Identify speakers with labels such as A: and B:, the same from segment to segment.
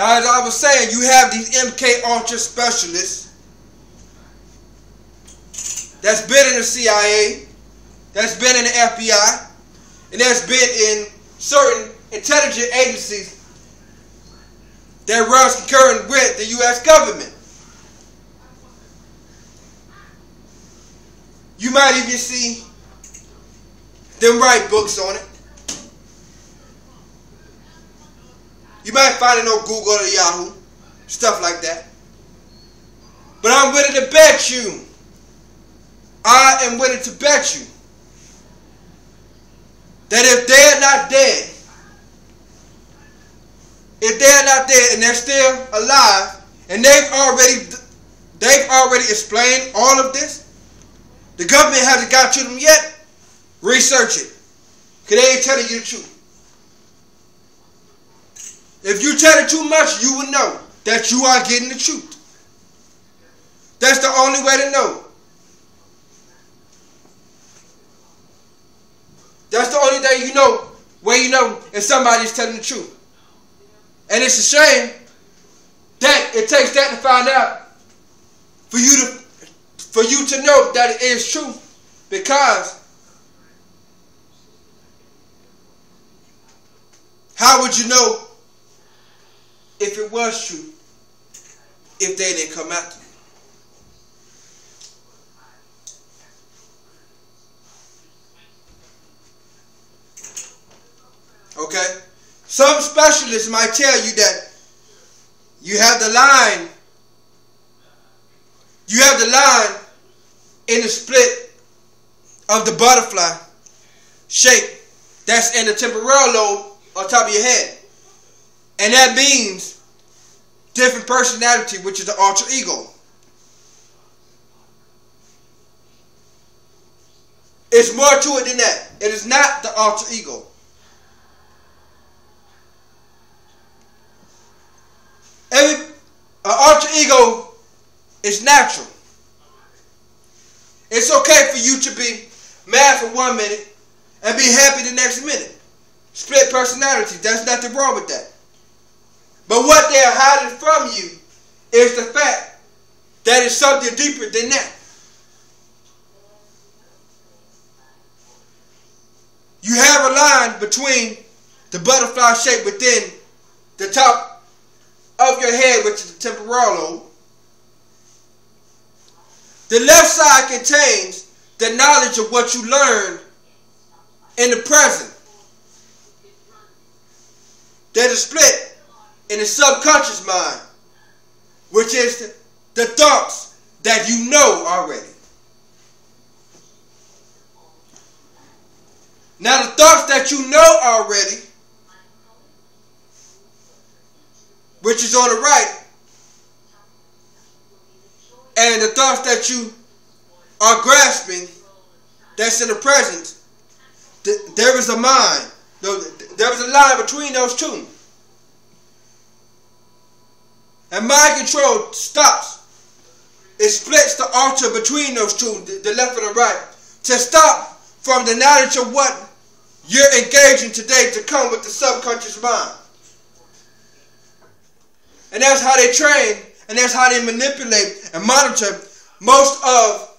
A: Now, as I was saying, you have these MK Ultra specialists that's been in the CIA, that's been in the FBI, and that's been in certain intelligence agencies that runs concurrent with the U.S. government. You might even see them write books on it. You might find it on Google or Yahoo, stuff like that. But I'm willing to bet you, I am willing to bet you, that if they're not dead, and they're still alive, and they've already explained all of this, the government hasn't got to them yet, research it. Because they ain't telling you the truth. If you tell it too much, you will know that you are getting the truth. That's the only way to know. That's the only thing you know, where you know if somebody's telling the truth. And it's a shame that it takes that to find out for you to know that it is true. Because how would you know if it was true if they didn't come after you? Okay? Some specialists might tell you that you have the line in the split of the butterfly shape that's in the temporal lobe on top of your head. And that means different personality, which is the alter ego. It's more to it than that. It is not the alter ego. An alter ego is natural. It's okay for you to be mad for 1 minute and be happy the next minute. Split personality. There's nothing wrong with that. But what they are hiding from you is the fact that it's something deeper than that. You have a line between the butterfly shape within the top of your head, which is the temporal lobe. The left side contains the knowledge of what you learned in the present. There's a split in the subconscious mind, which is the thoughts that you know already. Now the thoughts that you know already, which is on the right, and the thoughts that you are grasping, that's in the present, there is a mind. There is a line between those two. And mind control stops. It splits the altar between those two, the left and the right, to stop from the knowledge of what you're engaging today to come with the subconscious mind. And that's how they train, and that's how they manipulate and monitor most of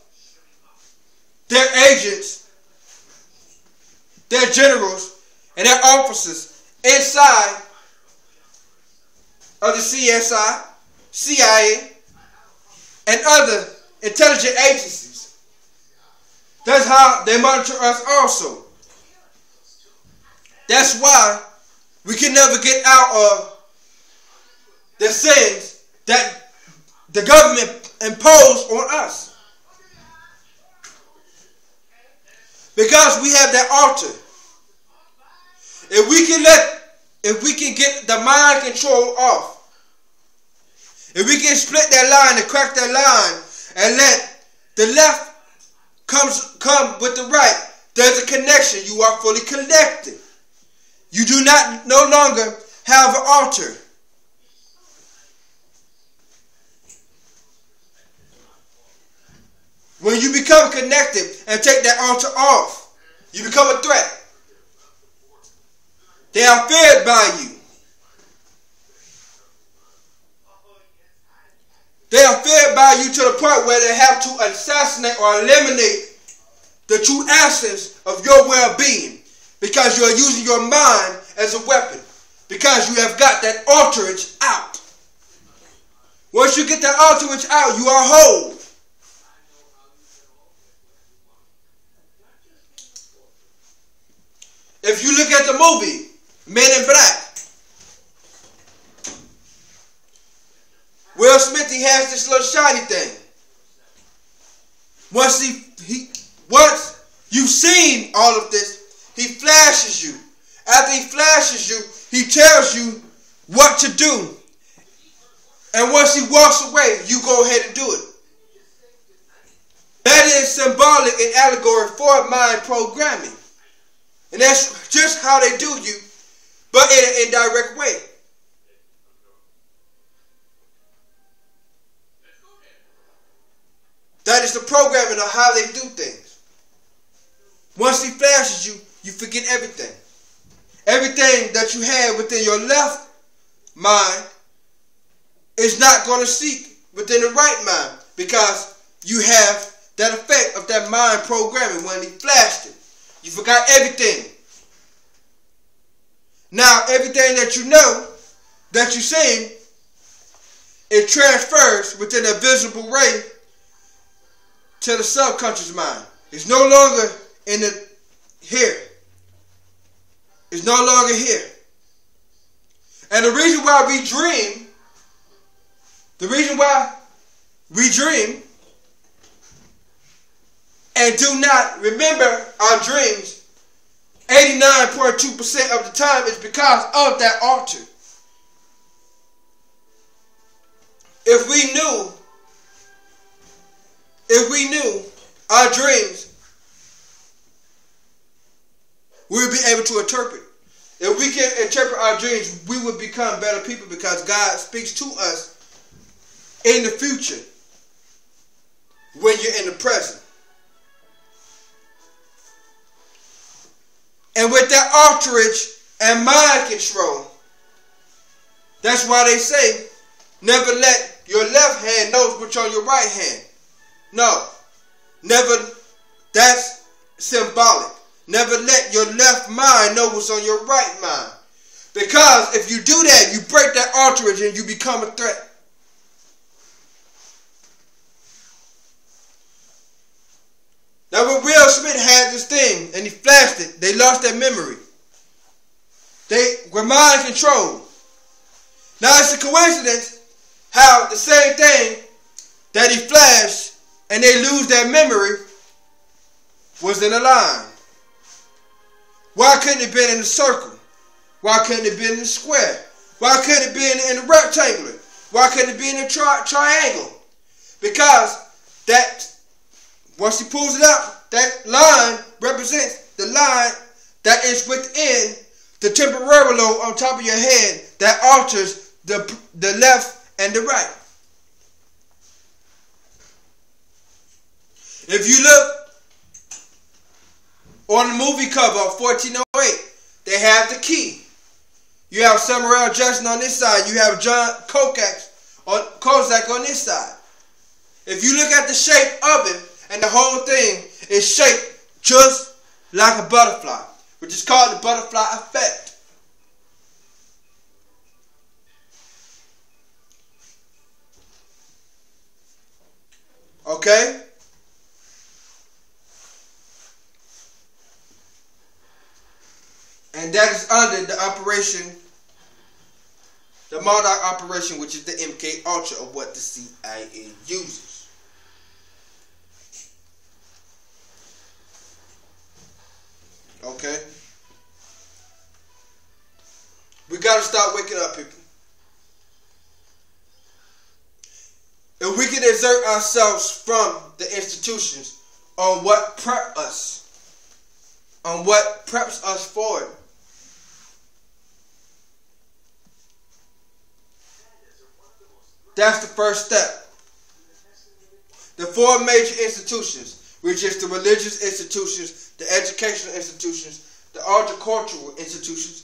A: their agents, their generals, and their officers inside of the CSI, CIA, and other intelligence agencies. That's how they monitor us also. That's why we can never get out of the sins that the government imposed on us. Because we have that altar. If we can get the mind control off, if we can split that line and crack that line and let the left come with the right, there's a connection. You are fully connected. You do not no longer have an altar. When you become connected and take that altar off, you become a threat. They are feared by you. They are feared by you to the point where they have to assassinate or eliminate the true essence of your well-being, because you are using your mind as a weapon, because you have got that alterage out. Once you get that alterage out, you are whole. If you look at the movie Men in Black, Will Smith, he has this little shiny thing. Once you've seen all of this, he flashes you. After he flashes you, he tells you what to do. And once he walks away, you go ahead and do it. That is symbolic and allegory for mind programming. And that's just how they do you, but in an indirect way. That is the programming of how they do things. Once he flashes you, you forget everything. Everything that you had within your left mind is not going to seek within the right mind, because you have that effect of that mind programming when he flashed it. You forgot everything. Now, everything that you know, that you've seen, it transfers within a visible ray to the subconscious mind. It's no longer in the here. It's no longer here. And the reason why we dream, and do not remember our dreams 89.2% of the time is because of that altar. If we knew our dreams, we would be able to interpret. If we can interpret our dreams, we would become better people, because God speaks to us in the future when you're in the present. And with that alterage and mind control, that's why they say, never let your left hand know what's on your right hand. No, never, that's symbolic. Never let your left mind know what's on your right mind. Because if you do that, you break that alterage and you become a threat. Now when Will Smith had this thing and he flashed it, they lost their memory. They were mind controlled. Now it's a coincidence how the same thing that he flashed and they lose their memory was in a line. Why couldn't it have been in a circle? Why couldn't it have been in a square? Why couldn't it have been in a rectangular? Why couldn't it be in a triangle? Because that, once he pulls it out, that line represents the line that is within the temporal lobe on top of your head that alters the left and the right. If you look on the movie cover of 1408, they have the key. You have Samuel L. Jackson on this side. You have John Kozak on this side. If you look at the shape of it, and the whole thing is shaped just like a butterfly, which is called the butterfly effect. Okay? And that is under the operation, the Monarch operation, which is the MK Ultra of what the CIA uses. Okay? We got to start waking up, people. If we can exert ourselves from the institutions on what preps us for it. That's the first step. The four major institutions, which is the religious institutions, the educational institutions, the horticultural institutions,